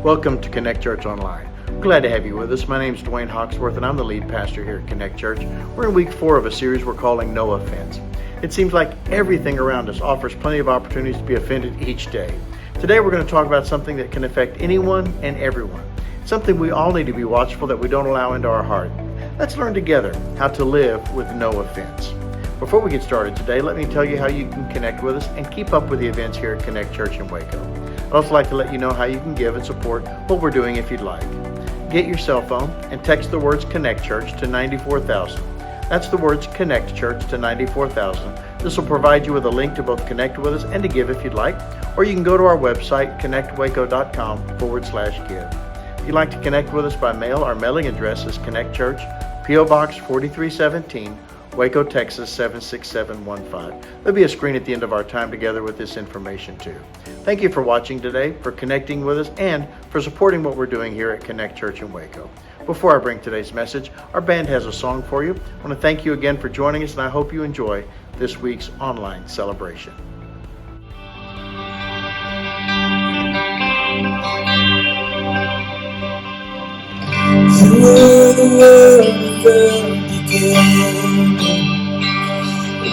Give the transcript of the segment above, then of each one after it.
Welcome to Connect Church Online. We're glad to have you with us. My name is Dwayne Hawksworth, and I'm the lead pastor here at Connect Church. We're in week 4 of a series we're calling No Offense. It seems like everything around us offers plenty of opportunities to be offended each day. Today we're going to talk about something that can affect anyone and everyone. Something we all need to be watchful that we don't allow into our heart. Let's learn together how to live with no offense. Before we get started today, let me tell you how you can connect with us and keep up with the events here at Connect Church in Waco. I'd also like to let you know how you can give and support what we're doing if you'd like. Get your cell phone and text the words Connect Church to 94,000. That's the words Connect Church to 94,000. This will provide you with a link to both connect with us and to give if you'd like, or you can go to our website, connectwaco.com/give. If you'd like to connect with us by mail, our mailing address is Connect Church, P.O. Box 4317, Waco, Texas 76715. There'll be a screen at the end of our time together with this information too. Thank you for watching today, for connecting with us, and for supporting what we're doing here at Connect Church in Waco. Before I bring today's message, our band has a song for you. I want to thank you again for joining us, and I hope you enjoy this week's online celebration. You were the word from the beginning,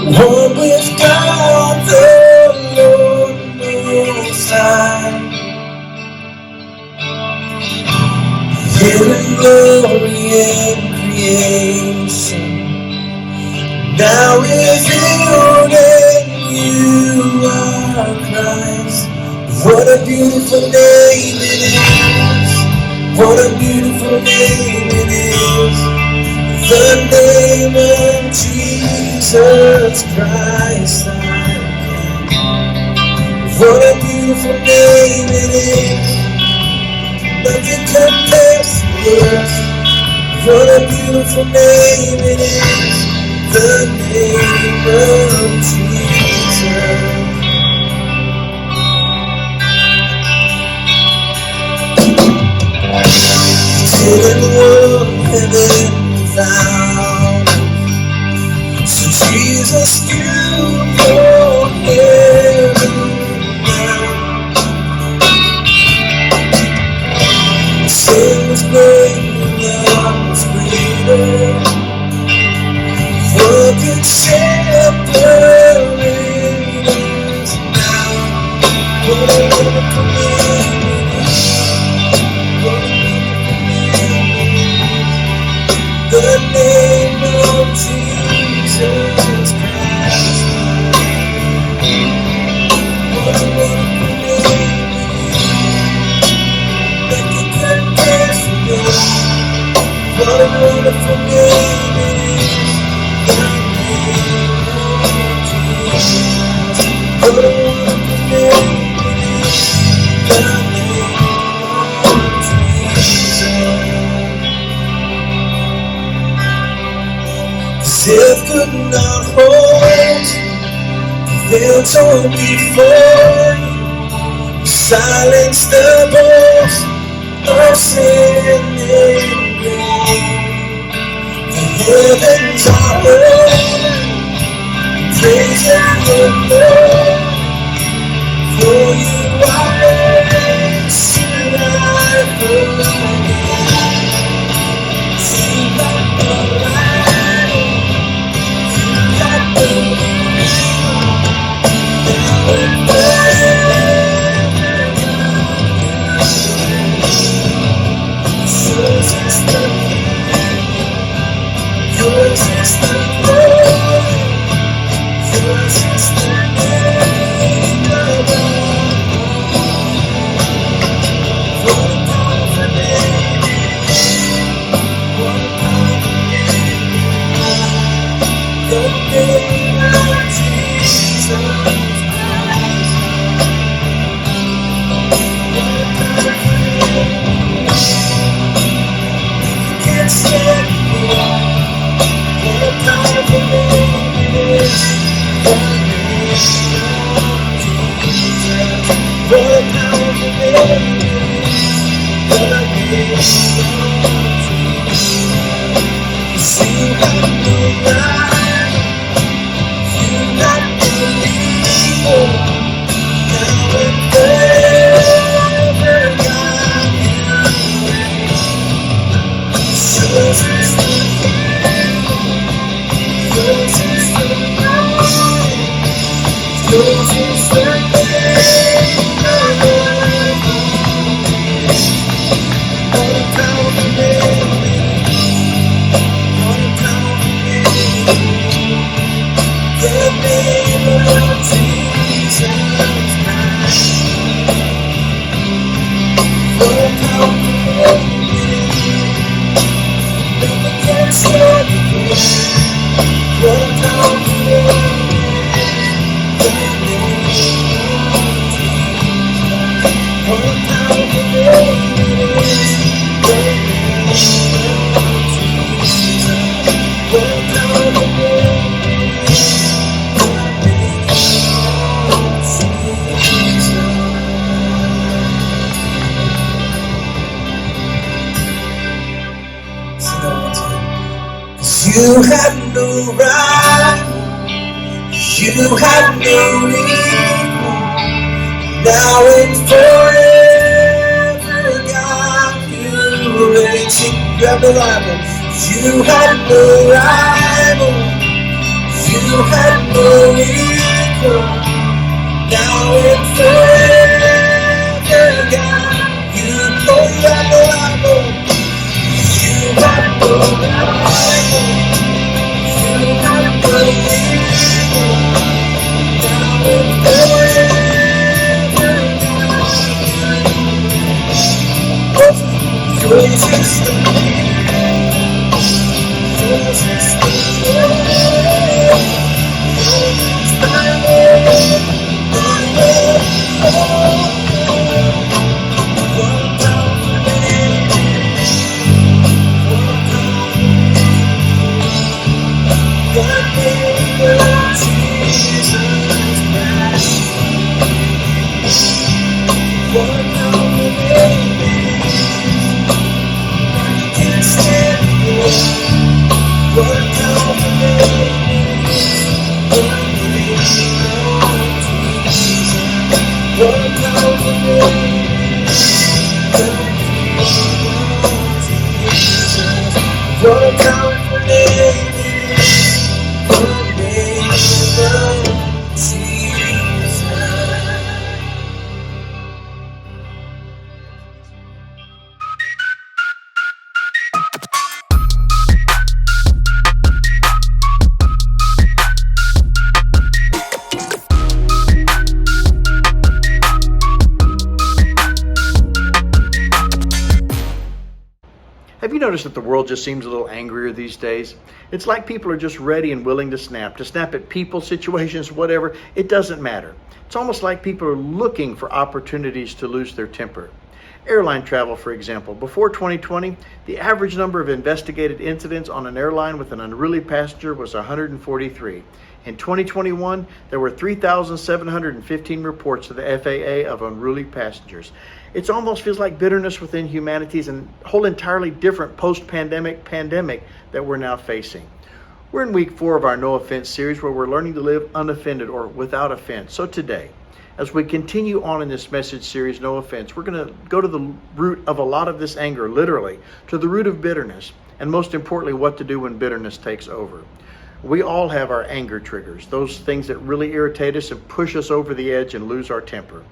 one with God the Lord Most High. Hidden glory in creation, now revealed in you are Christ. What a beautiful name it is! What a beautiful name it is! The name of Jesus Christ our King. What a beautiful name it is! Nothing compares to this. What a beautiful name it is! The name of Jesus. Didn't want heaven without, so Jesus, you brought heaven down. Sin was great, love was greater. What could separate us now? What a wonderful name it is! What a the name of Jesus Christ. What a wonderful name it is. Nothing compares to this. What a wonderful name it is. The name of Jesus. What a wonderful name it is. The name of Jesus. Death could not hold the veil torn before you. Silence the voice of sin and grave. The heavens are open, praise and Lord. For you are raised to life again. Sing like the light. Yours is the glory, yours is the name above. What a powerful name it is! What a powerful name it is! The name of Jesus Christ. What a powerful name it is! You can't stand before. What a powerful name it is! The name of Jesus. What a powerful name it is! The name of Jesus. See you have no right. You got no evil. Now and forever, God. You have no right, you have no equal, now and forever, God, you reign. Grab the Bible. You have no rival, you have no equal, now and forever, God, you know you have no rival. You have no rival, you have no equal, now and forever, God. Yours is the yours is the Have you noticed that the world just seems a little angrier these days? It's like people are just ready and willing to snap at people, situations, whatever. It doesn't matter. It's almost like people are looking for opportunities to lose their temper. Airline travel, for example. Before 2020, the average number of investigated incidents on an airline with an unruly passenger was 143. In 2021, there were 3,715 reports to the FAA of unruly passengers. It almost feels like bitterness within humanity is a whole entirely different post-pandemic pandemic that we're now facing. We're in week 4 of our No Offense series where we're learning to live unoffended or without offense. So today, as we continue on in this message series, No Offense, we're going to go to the root of a lot of this anger, literally, to the root of bitterness, and most importantly, what to do when bitterness takes over. We all have our anger triggers, those things that really irritate us and push us over the edge and lose our temper.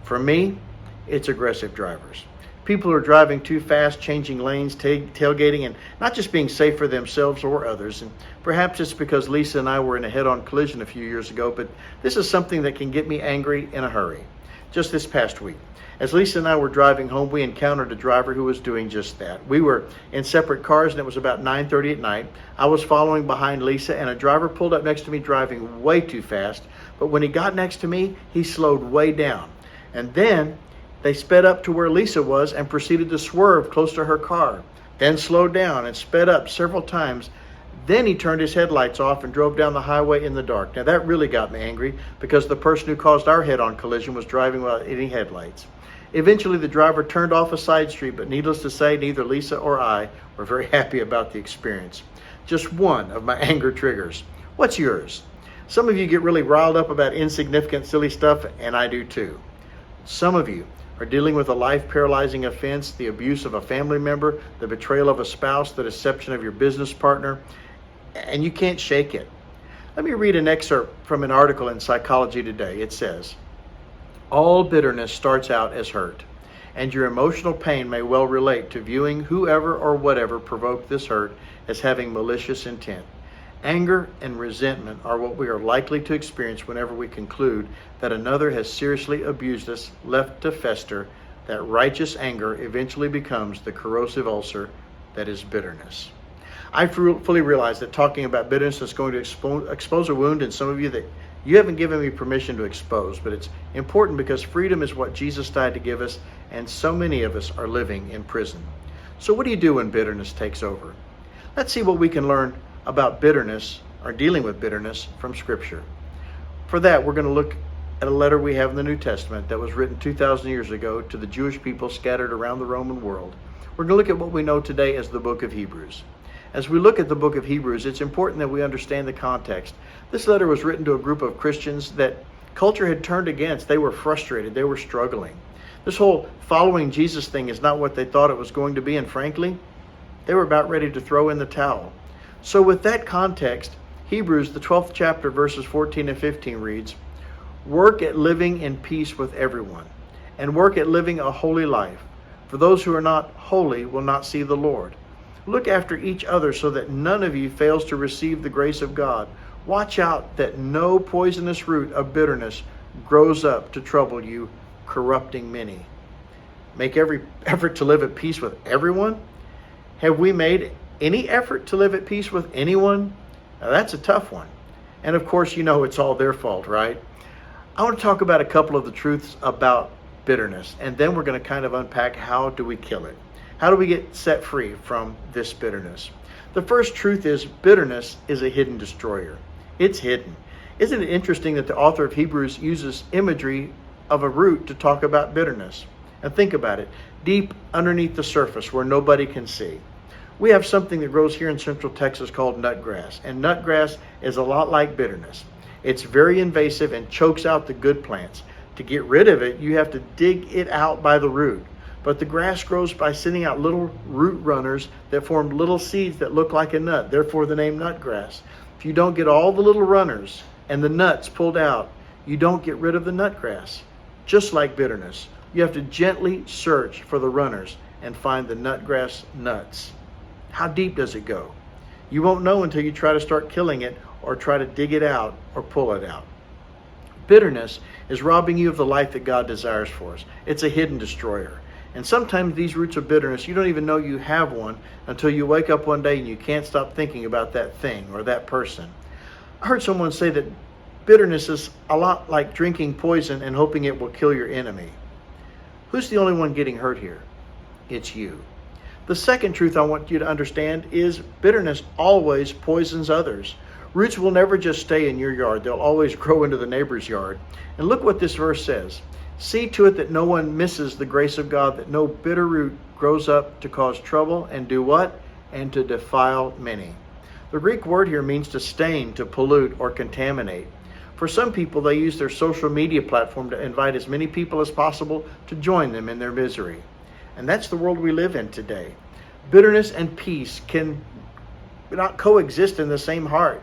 For me, it's aggressive drivers. People who are driving too fast, changing lanes, tailgating, and not just being safe for themselves or others. And perhaps it's because Lisa and I were in a head-on collision a few years ago, but this is something that can get me angry in a hurry. Just this past week, as Lisa and I were driving home, we encountered a driver who was doing just that. We were in separate cars, and it was about 9:30 at night. I was following behind Lisa, and a driver pulled up next to me driving way too fast. But when he got next to me, he slowed way down. And then they sped up to where Lisa was and proceeded to swerve close to her car, then slowed down and sped up several times. Then he turned his headlights off and drove down the highway in the dark. Now that really got me angry because the person who caused our head-on collision was driving without any headlights. Eventually the driver turned off a side street, but needless to say, neither Lisa or I were very happy about the experience. Just one of my anger triggers. What's yours? Some of you get really riled up about insignificant, silly stuff, and I do too. Some of you are dealing with a life-paralyzing offense, the abuse of a family member, the betrayal of a spouse, the deception of your business partner, and you can't shake it. Let me read an excerpt from an article in Psychology Today. It says, "All bitterness starts out as hurt, and your emotional pain may well relate to viewing whoever or whatever provoked this hurt as having malicious intent. Anger and resentment are what we are likely to experience whenever we conclude that another has seriously abused us, left to fester. That righteous anger eventually becomes the corrosive ulcer that is bitterness." I fully realize that talking about bitterness is going to expose a wound in some of you that you haven't given me permission to expose, but it's important because freedom is what Jesus died to give us, and so many of us are living in prison. So what do you do when bitterness takes over? Let's see what we can learn about bitterness or dealing with bitterness from Scripture. For that, we're going to look at a letter we have in the New Testament that was written 2,000 years ago to the Jewish people scattered around the Roman world. We're going to look at what we know today as the book of Hebrews. As we look at the book of Hebrews, it's important that we understand the context. This letter was written to a group of Christians that culture had turned against. They were frustrated. They were struggling. This whole following Jesus thing is not what they thought it was going to be, and frankly, they were about ready to throw in the towel. So with that context, Hebrews, the 12th chapter, verses 14 and 15 reads, "Work at living in peace with everyone, and work at living a holy life. For those who are not holy will not see the Lord. Look after each other so that none of you fails to receive the grace of God. Watch out that no poisonous root of bitterness grows up to trouble you, corrupting many." Make every effort to live at peace with everyone? Have we made any effort to live at peace with anyone? Now, that's a tough one. And of course, it's all their fault, right? I want to talk about a couple of the truths about bitterness, and then we're going to kind of unpack how do we kill it? How do we get set free from this bitterness? The first truth is bitterness is a hidden destroyer. It's hidden. Isn't it interesting that the author of Hebrews uses imagery of a root to talk about bitterness? And think about it, deep underneath the surface where nobody can see. We have something that grows here in Central Texas called nutgrass, and nutgrass is a lot like bitterness. It's very invasive and chokes out the good plants. To get rid of it, you have to dig it out by the root. But the grass grows by sending out little root runners that form little seeds that look like a nut, therefore the name nutgrass. If you don't get all the little runners and the nuts pulled out, you don't get rid of the nutgrass. Just like bitterness, you have to gently search for the runners and find the nutgrass nuts. How deep does it go? You won't know until you try to start killing it or try to dig it out or pull it out. Bitterness is robbing you of the life that God desires for us. It's a hidden destroyer. And sometimes these roots of bitterness, you don't even know you have one until you wake up one day and you can't stop thinking about that thing or that person. I heard someone say that bitterness is a lot like drinking poison and hoping it will kill your enemy. Who's the only one getting hurt here? It's you. The second truth I want you to understand is bitterness always poisons others. Roots will never just stay in your yard. They'll always grow into the neighbor's yard. And look what this verse says. "See to it that no one misses the grace of God, that no bitter root grows up to cause trouble," and do what? "And to defile many." The Greek word here means to stain, to pollute, or contaminate. For some people, they use their social media platform to invite as many people as possible to join them in their misery. And that's the world we live in today. Bitterness and peace can not coexist in the same heart.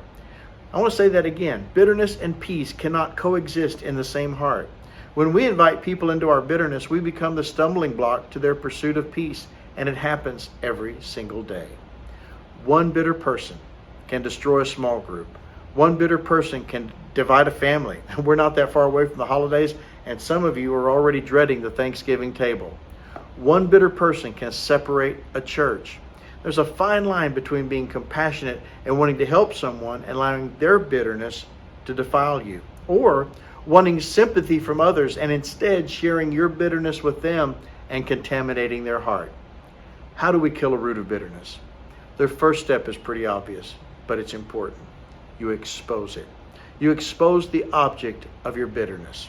I want to say that again. Bitterness and peace cannot coexist in the same heart. When we invite people into our bitterness, we become the stumbling block to their pursuit of peace, and it happens every single day. One bitter person can destroy a small group. One bitter person can divide a family. We're not that far away from the holidays, and some of you are already dreading the Thanksgiving table. One bitter person can separate a church. There's a fine line between being compassionate and wanting to help someone and allowing their bitterness to defile you, or wanting sympathy from others and instead sharing your bitterness with them and contaminating their heart. How do we kill a root of bitterness? The first step is pretty obvious, but it's important. You expose it. You expose the object of your bitterness.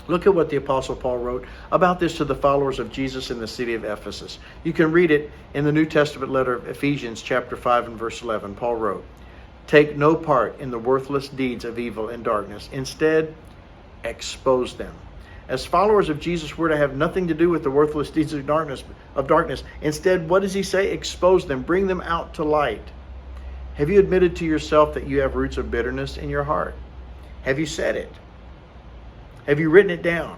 Look at what the Apostle Paul wrote about this to the followers of Jesus in the city of Ephesus. You can read it in the New Testament letter of Ephesians chapter 5 and verse 11. Paul wrote, "Take no part in the worthless deeds of evil and darkness. Instead, expose them." As followers of Jesus, we're to have nothing to do with the worthless deeds of darkness. Instead, what does he say? Expose them. Bring them out to light. Have you admitted to yourself that you have roots of bitterness in your heart? Have you said it? Have you written it down?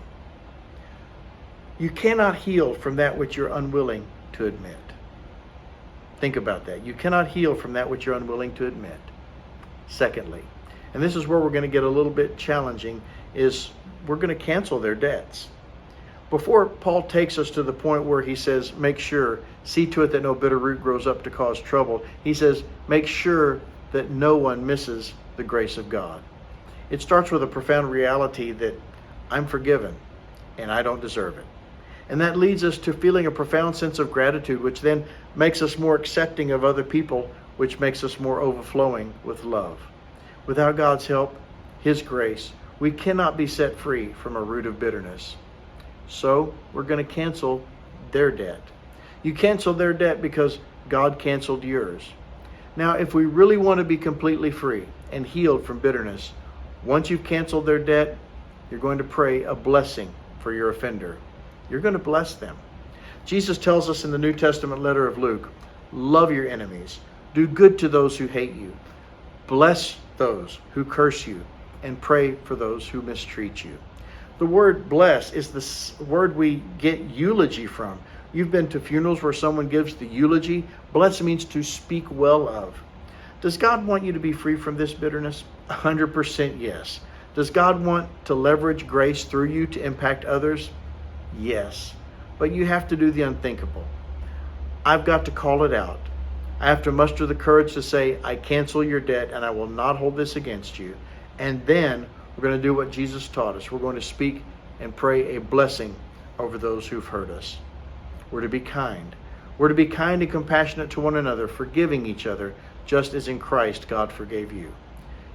You cannot heal from that which you're unwilling to admit. Think about that. You cannot heal from that which you're unwilling to admit. Secondly, and this is where we're going to get a little bit challenging, is we're going to cancel their debts. Before Paul takes us to the point where he says, make sure, see to it that no bitter root grows up to cause trouble, he says, make sure that no one misses the grace of God. It starts with a profound reality that I'm forgiven and I don't deserve it. And that leads us to feeling a profound sense of gratitude, which then makes us more accepting of other people, which makes us more overflowing with love. Without God's help, His grace, we cannot be set free from a root of bitterness. So we're going to cancel their debt. You cancel their debt because God canceled yours. Now, if we really want to be completely free and healed from bitterness, once you've canceled their debt, you're going to pray a blessing for your offender. You're going to bless them. Jesus tells us in the New Testament letter of Luke, love your enemies, do good to those who hate you, bless those who curse you, and pray for those who mistreat you. The word bless is the word we get eulogy from. You've been to funerals where someone gives the eulogy. Bless means to speak well of. Does God want you to be free from this bitterness? 100% yes. Does God want to leverage grace through you to impact others? Yes. But you have to do the unthinkable. I've got to call it out. I have to muster the courage to say, I cancel your debt and I will not hold this against you. And then we're going to do what Jesus taught us. We're going to speak and pray a blessing over those who've hurt us. We're to be kind. We're to be kind and compassionate to one another, forgiving each other, just as in Christ God forgave you.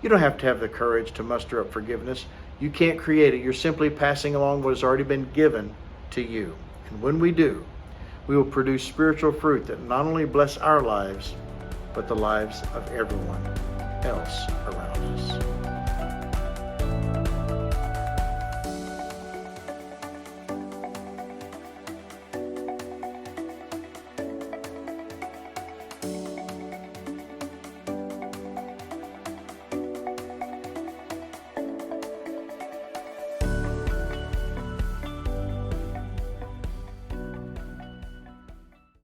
You don't have to have the courage to muster up forgiveness. You can't create it. You're simply passing along what has already been given to you. And when we do, we will produce spiritual fruit that not only bless our lives, but the lives of everyone else around us.